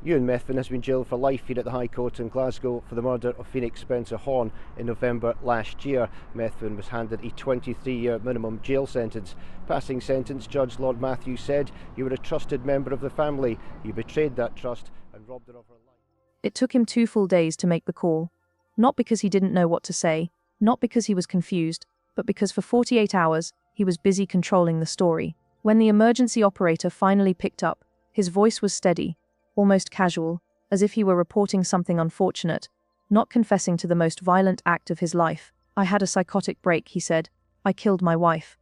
Ewan Methven has been jailed for life here at the High Court in Glasgow for the murder of Phoenix Spencer Horn in November last year. Methven was handed a 23-year minimum jail sentence. Passing sentence, Judge Lord Matthews said, "You were a trusted member of the family. You betrayed that trust and robbed her of her life." It took him 2 full days to make the call. Not because he didn't know what to say, not because he was confused, but because for 48 hours, he was busy controlling the story. When the emergency operator finally picked up, his voice was steady, almost casual, as if he were reporting something unfortunate, not confessing to the most violent act of his life. "I had a psychotic break," he said. "I killed my wife."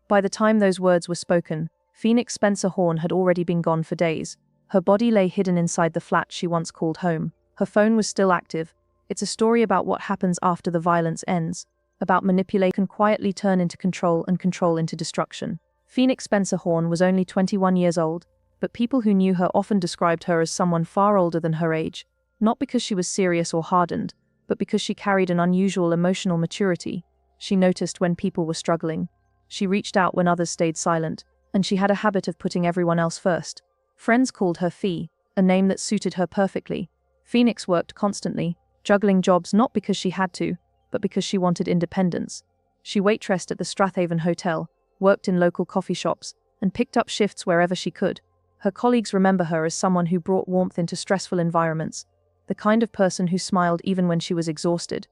By the time those words were spoken, Phoenix Spencer Horn had already been gone for days. Her body lay hidden inside the flat she once called home. Her phone was still active. It's a story about what happens after the violence ends, about manipulation can quietly turn into control and control into destruction. Phoenix Spencer Horn was only 21 years old, but people who knew her often described her as someone far older than her age, not because she was serious or hardened, but because she carried an unusual emotional maturity. She noticed when people were struggling. She reached out when others stayed silent, and she had a habit of putting everyone else first. Friends called her Fee, a name that suited her perfectly. Phoenix worked constantly, juggling jobs not because she had to, but because she wanted independence. She waitressed at the Strathaven Hotel, worked in local coffee shops, and picked up shifts wherever she could. Her colleagues remember her as someone who brought warmth into stressful environments, the kind of person who smiled even when she was exhausted.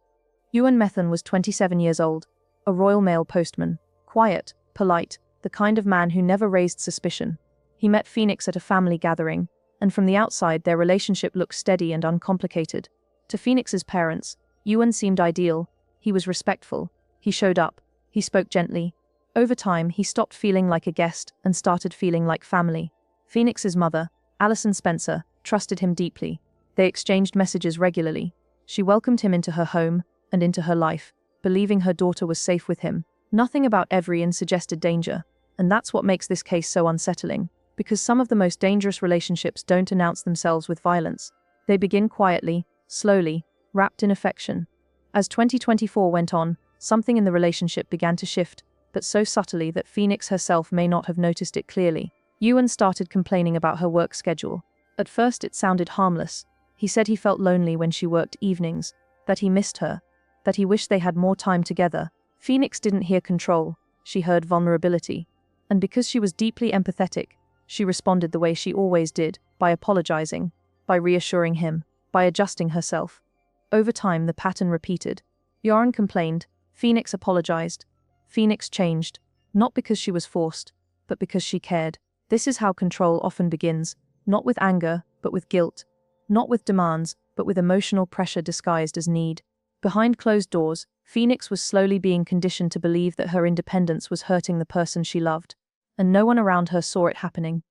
Ewan Methven was 27 years old, a Royal Mail postman, quiet, polite, the kind of man who never raised suspicion. He met Phoenix at a family gathering, and from the outside their relationship looked steady and uncomplicated. To Phoenix's parents, Ewan seemed ideal. He was respectful. He showed up. He spoke gently. Over time, he stopped feeling like a guest and started feeling like family. Phoenix's mother, Alison Spencer, trusted him deeply. They exchanged messages regularly. She welcomed him into her home and into her life, believing her daughter was safe with him. Nothing about Everine suggested danger, and that's what makes this case so unsettling, because some of the most dangerous relationships don't announce themselves with violence. They begin quietly, slowly, wrapped in affection. As 2024 went on, something in the relationship began to shift, but so subtly that Phoenix herself may not have noticed it clearly. Ewan started complaining about her work schedule. At first it sounded harmless. He said he felt lonely when she worked evenings, that he missed her, that he wished they had more time together. Phoenix didn't hear control, she heard vulnerability. And because she was deeply empathetic, she responded the way she always did, by apologizing, by reassuring him, by adjusting herself. Over time the pattern repeated. Ewan complained, Phoenix apologized. Phoenix changed, not because she was forced, but because she cared. This is how control often begins, not with anger, but with guilt, not with demands, but with emotional pressure disguised as need. Behind closed doors, Phoenix was slowly being conditioned to believe that her independence was hurting the person she loved, and no one around her saw it happening.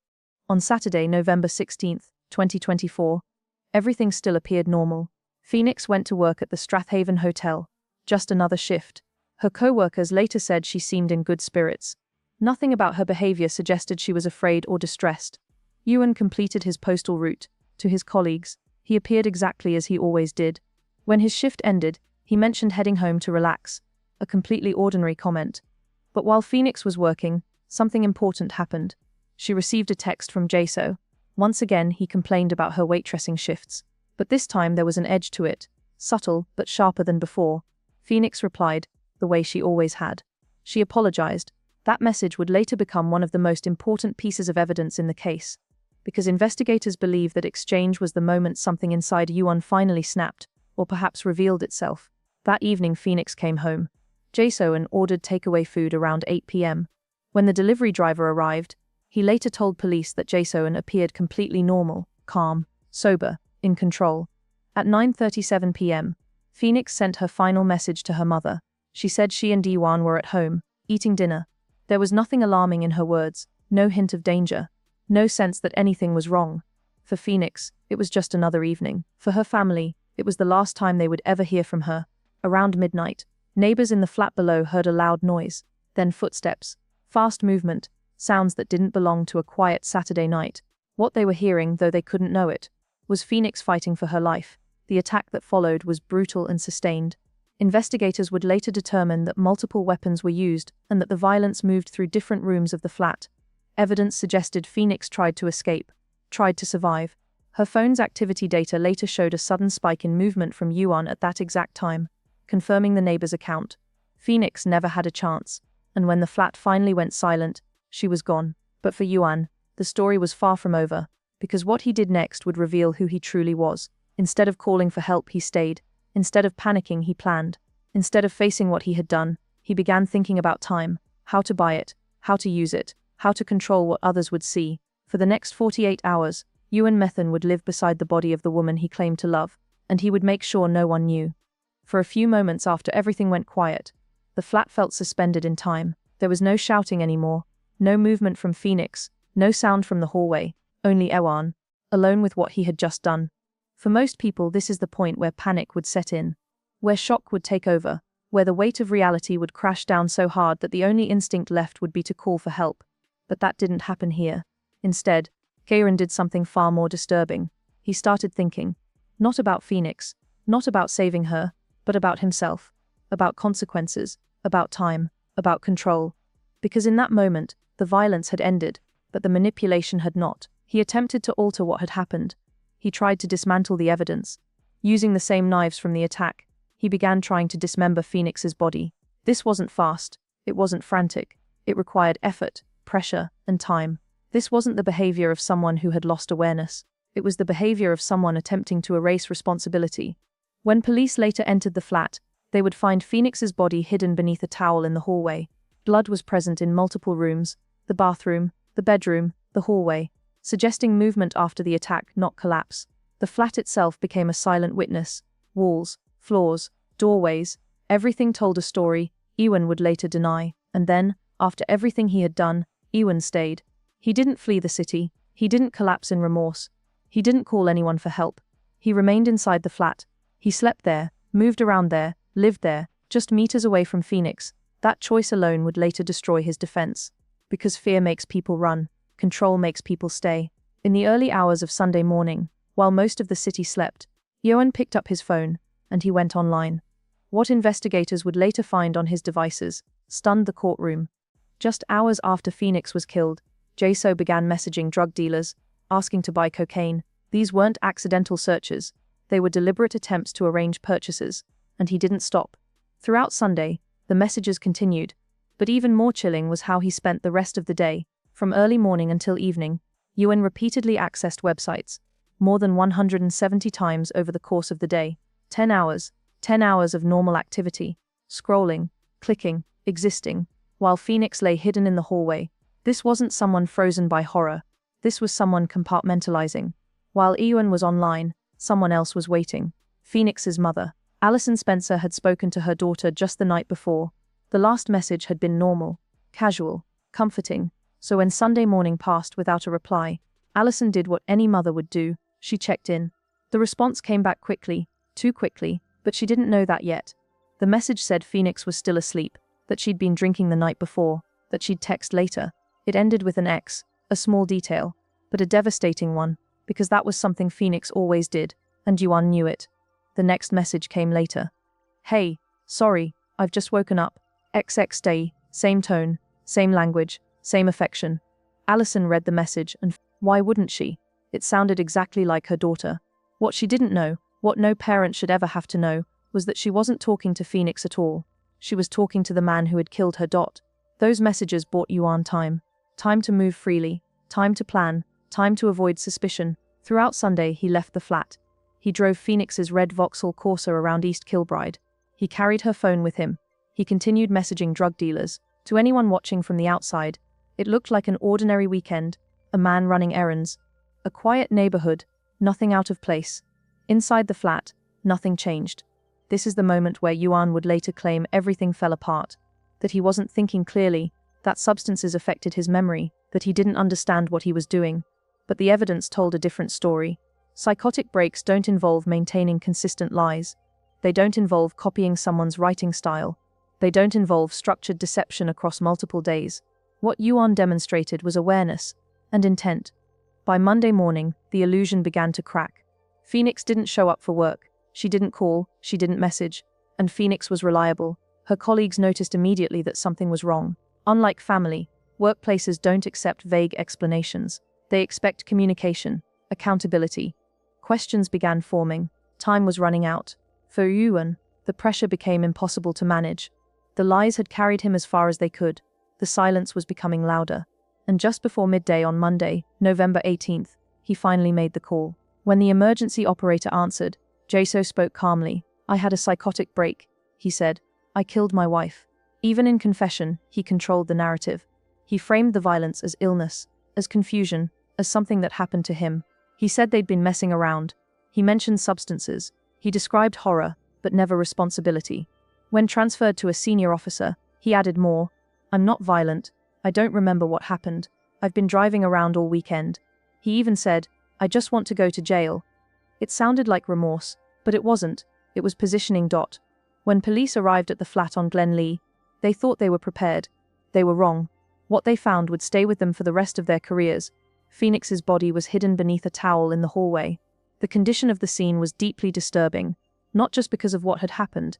On Saturday, November 16, 2024, everything still appeared normal. Phoenix went to work at the Strathaven Hotel, just another shift. Her co-workers later said she seemed in good spirits. Nothing about her behavior suggested she was afraid or distressed. Ewan completed his postal route. To his colleagues, he appeared exactly as he always did. When his shift ended, he mentioned heading home to relax, a completely ordinary comment. But while Phoenix was working, something important happened. She received a text from Jaso. Once again, he complained about her waitressing shifts. But this time there was an edge to it, subtle but sharper than before. Phoenix replied, the way she always had. She apologized. That message would later become one of the most important pieces of evidence in the case, because investigators believe that exchange was the moment something inside Ewan finally snapped, or perhaps revealed itself. That evening Phoenix came home. Jason ordered takeaway food around 8 p.m. When the delivery driver arrived, he later told police that Jason appeared completely normal, calm, sober, in control. At 9:37 p.m., Phoenix sent her final message to her mother. She said she and Ewan were at home, eating dinner. There was nothing alarming in her words, no hint of danger, no sense that anything was wrong. For Phoenix, it was just another evening. For her family, it was the last time they would ever hear from her. Around midnight, neighbors in the flat below heard a loud noise, then footsteps, fast movement, sounds that didn't belong to a quiet Saturday night. What they were hearing, though they couldn't know it, was Phoenix fighting for her life. The attack that followed was brutal and sustained. Investigators would later determine that multiple weapons were used and that the violence moved through different rooms of the flat. Evidence suggested Phoenix tried to escape, tried to survive, Her phone's activity data later showed a sudden spike in movement from Yuan at that exact time, confirming the neighbor's account. Phoenix never had a chance, and when the flat finally went silent, she was gone. But for Yuan, the story was far from over, because what he did next would reveal who he truly was. Instead of calling for help, he stayed. Instead of panicking, he planned. Instead of facing what he had done, he began thinking about time, how to buy it, how to use it, how to control what others would see. For the next 48 hours, Yuan Methan would live beside the body of the woman he claimed to love, and he would make sure no one knew. For a few moments after everything went quiet, the flat felt suspended in time. There was no shouting anymore, no movement from Phoenix, no sound from the hallway, only Yuan, alone with what he had just done. For most people, this is the point where panic would set in, where shock would take over, where the weight of reality would crash down so hard that the only instinct left would be to call for help. But that didn't happen here. Instead, Kieran did something far more disturbing. He started thinking, not about Phoenix, not about saving her, but about himself, about consequences, about time, about control. Because in that moment, the violence had ended, but the manipulation had not. He attempted to alter what had happened. He tried to dismantle the evidence. Using the same knives from the attack, he began trying to dismember Phoenix's body. This wasn't fast, it wasn't frantic. It required effort, pressure, and time. This wasn't the behavior of someone who had lost awareness. It was the behavior of someone attempting to erase responsibility. When police later entered the flat, they would find Phoenix's body hidden beneath a towel in the hallway. Blood was present in multiple rooms, the bathroom, the bedroom, the hallway, suggesting movement after the attack, not collapse. The flat itself became a silent witness. Walls, floors, doorways, everything told a story Ewan would later deny. And then, after everything he had done, Ewan stayed. He didn't flee the city. He didn't collapse in remorse. He didn't call anyone for help. He remained inside the flat. He slept there, moved around there, lived there, just meters away from Phoenix. That choice alone would later destroy his defense. Because fear makes people run. Control makes people stay. In the early hours of Sunday morning, while most of the city slept, Ewan picked up his phone, and he went online. What investigators would later find on his devices stunned the courtroom. Just hours after Phoenix was killed, Jaso began messaging drug dealers, asking to buy cocaine. These weren't accidental searches. They were deliberate attempts to arrange purchases, and he didn't stop. Throughout Sunday, the messages continued, but even more chilling was how he spent the rest of the day. From early morning until evening, Ewan repeatedly accessed websites, more than 170 times over the course of the day. 10 hours of normal activity, scrolling, clicking, existing, while Phoenix lay hidden in the hallway. This wasn't someone frozen by horror. This was someone compartmentalizing. While Ewan was online, someone else was waiting. Phoenix's mother. Alison Spencer had spoken to her daughter just the night before. The last message had been normal, casual, comforting. So when Sunday morning passed without a reply, Alison did what any mother would do. She checked in. The response came back quickly, too quickly, but she didn't know that yet. The message said Phoenix was still asleep, that she'd been drinking the night before, that she'd text later. It ended with an X, a small detail, but a devastating one, because that was something Phoenix always did, and Yuan knew it. The next message came later. Hey, sorry, I've just woken up. XX day, same tone, same language, same affection. Alison read the message, and why wouldn't she? It sounded exactly like her daughter. What she didn't know, what no parent should ever have to know, was that she wasn't talking to Phoenix at all. She was talking to the man who had killed her. Those messages bought Yuan time. Time to move freely, time to plan, time to avoid suspicion. Throughout Sunday, he left the flat. He drove Phoenix's red Vauxhall Corsa around East Kilbride. He carried her phone with him. He continued messaging drug dealers. To anyone watching from the outside, it looked like an ordinary weekend, a man running errands. A quiet neighborhood, nothing out of place. Inside the flat, nothing changed. This is the moment where Yuan would later claim everything fell apart. That he wasn't thinking clearly, that substances affected his memory, that he didn't understand what he was doing. But the evidence told a different story. Psychotic breaks don't involve maintaining consistent lies. They don't involve copying someone's writing style. They don't involve structured deception across multiple days. What Yuan demonstrated was awareness and intent. By Monday morning, the illusion began to crack. Phoenix didn't show up for work. She didn't call, she didn't message. And Phoenix was reliable. Her colleagues noticed immediately that something was wrong. Unlike family, workplaces don't accept vague explanations. They expect communication, accountability, Questions began forming. Time was running out. For Yuan, the pressure became impossible to manage. The lies had carried him as far as they could. The silence was becoming louder. And just before midday on Monday, November 18th, he finally made the call. When the emergency operator answered, Jaso spoke calmly. "I had a psychotic break," he said. "I killed my wife." Even in confession, he controlled the narrative. He framed the violence as illness, as confusion, as something that happened to him. He said they'd been messing around. He mentioned substances. He described horror, but never responsibility. When transferred to a senior officer, he added more. "I'm not violent. I don't remember what happened. I've been driving around all weekend." He even said, "I just want to go to jail." It sounded like remorse, but it wasn't. It was positioning. When police arrived at the flat on Glen Lee, they thought they were prepared. They were wrong. What they found would stay with them for the rest of their careers. Phoenix's body was hidden beneath a towel in the hallway. The condition of the scene was deeply disturbing, not just because of what had happened,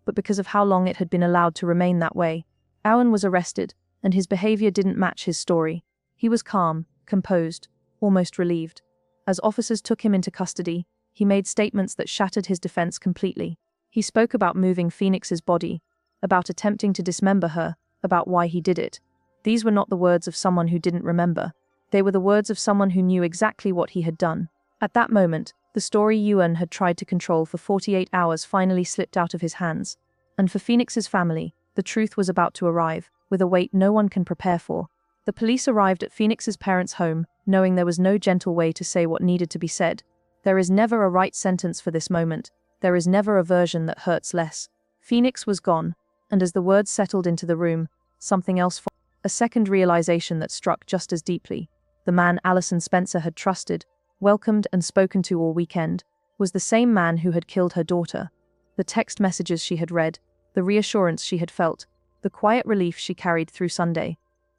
but because of how long it had been allowed to remain that way. Owen was arrested, and his behavior didn't match his story. He was calm, composed, almost relieved. As officers took him into custody, he made statements that shattered his defense completely. He spoke about moving Phoenix's body, about attempting to dismember her, about why he did it. These were not the words of someone who didn't remember. They were the words of someone who knew exactly what he had done. At that moment, the story Yuan had tried to control for 48 hours finally slipped out of his hands. And for Phoenix's family, the truth was about to arrive, with a weight no one can prepare for. The police arrived at Phoenix's parents' home, knowing there was no gentle way to say what needed to be said. There is never a right sentence for this moment. There is never a version that hurts less. Phoenix was gone, and as the words settled into the room, something else followed. A second realization that struck just as deeply. The man Alison Spencer had trusted, welcomed and spoken to all weekend, was the same man who had killed her daughter. The text messages she had read, the reassurance she had felt, the quiet relief she carried through Sunday.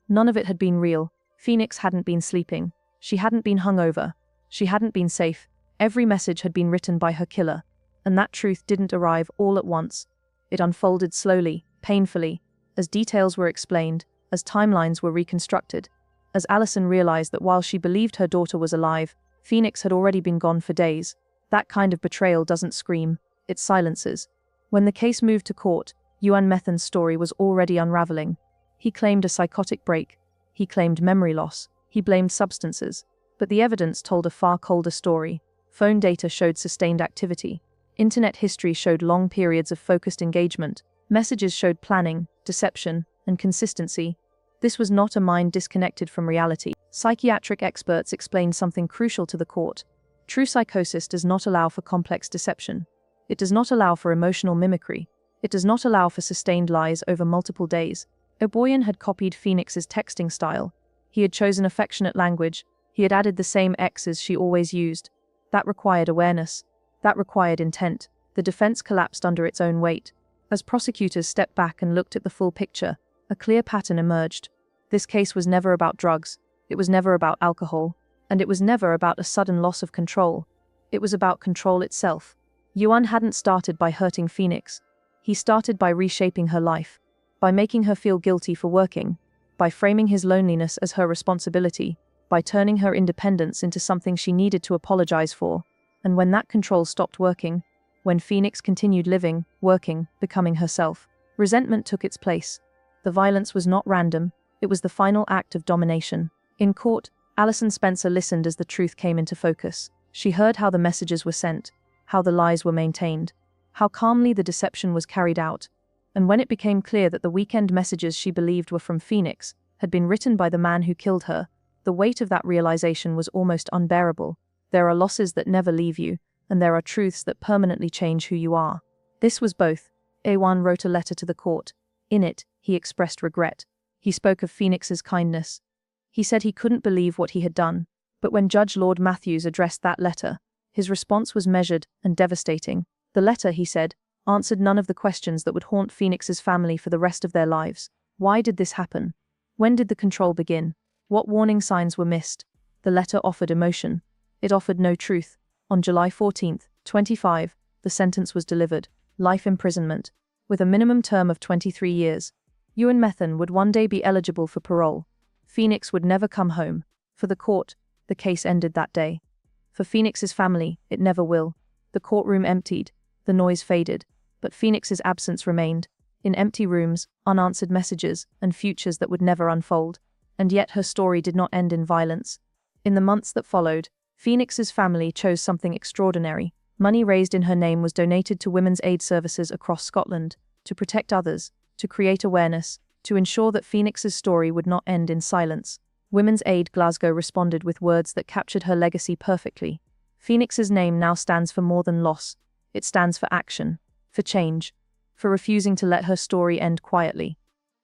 None of it had been real. Phoenix hadn't been sleeping. She hadn't been hungover. She hadn't been safe. Every message had been written by her killer. And that truth didn't arrive all at once. It unfolded slowly, painfully, as details were explained, as timelines were reconstructed. As Alison realized that while she believed her daughter was alive, Phoenix had already been gone for days. That kind of betrayal doesn't scream, it silences. When the case moved to court, Yuan Methan's story was already unraveling. He claimed a psychotic break. He claimed memory loss. He blamed substances. But the evidence told a far colder story. Phone data showed sustained activity. Internet history showed long periods of focused engagement. Messages showed planning, deception, and consistency. This was not a mind disconnected from reality. Psychiatric experts explained something crucial to the court. True psychosis does not allow for complex deception. It does not allow for emotional mimicry. It does not allow for sustained lies over multiple days. O'Boyan had copied Phoenix's texting style. He had chosen affectionate language. He had added the same X's she always used. That required awareness. That required intent. The defense collapsed under its own weight. As prosecutors stepped back and looked at the full picture, a clear pattern emerged. This case was never about drugs. It was never about alcohol. And it was never about a sudden loss of control. It was about control itself. Yuan hadn't started by hurting Phoenix. He started by reshaping her life, by making her feel guilty for working, by framing his loneliness as her responsibility, by turning her independence into something she needed to apologize for. And when that control stopped working, when Phoenix continued living, working, becoming herself, resentment took its place. The violence was not random, it was the final act of domination. In court, Alison Spencer listened as the truth came into focus. She heard how the messages were sent, how the lies were maintained, how calmly the deception was carried out. And when it became clear that the weekend messages she believed were from Phoenix had been written by the man who killed her, the weight of that realization was almost unbearable. There are losses that never leave you, and there are truths that permanently change who you are. This was both. Awan wrote a letter to the court. In it, he expressed regret. He spoke of Phoenix's kindness. He said he couldn't believe what he had done. But when Judge Lord Matthews addressed that letter, his response was measured and devastating. The letter, he said, answered none of the questions that would haunt Phoenix's family for the rest of their lives. Why did this happen? When did the control begin? What warning signs were missed? The letter offered emotion. It offered no truth. On July 14, 25, the sentence was delivered. Life imprisonment, with a minimum term of 23 years. Yuan Methan would one day be eligible for parole. Phoenix would never come home. For the court, the case ended that day. For Phoenix's family, it never will. The courtroom emptied, the noise faded, but Phoenix's absence remained. In empty rooms, unanswered messages, and futures that would never unfold. And yet her story did not end in violence. In the months that followed, Phoenix's family chose something extraordinary. Money raised in her name was donated to women's aid services across Scotland, to protect others, to create awareness, to ensure that Phoenix's story would not end in silence. Women's Aid Glasgow responded with words that captured her legacy perfectly. Phoenix's name now stands for more than loss. It stands for action, for change, for refusing to let her story end quietly.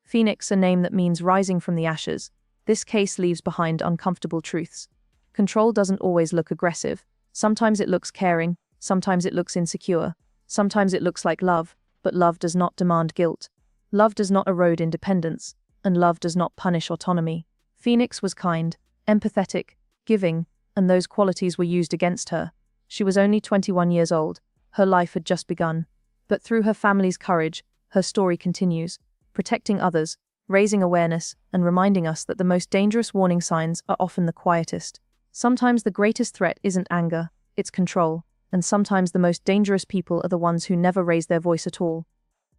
Phoenix, a name that means rising from the ashes. This case leaves behind uncomfortable truths. Control doesn't always look aggressive. Sometimes it looks caring, sometimes it looks insecure, sometimes it looks like love, but love does not demand guilt. Love does not erode independence, and love does not punish autonomy. Phoenix was kind, empathetic, giving, and those qualities were used against her. She was only 21 years old. Her life had just begun. But through her family's courage, her story continues, protecting others, raising awareness, and reminding us that the most dangerous warning signs are often the quietest. Sometimes the greatest threat isn't anger, it's control, and sometimes the most dangerous people are the ones who never raise their voice at all.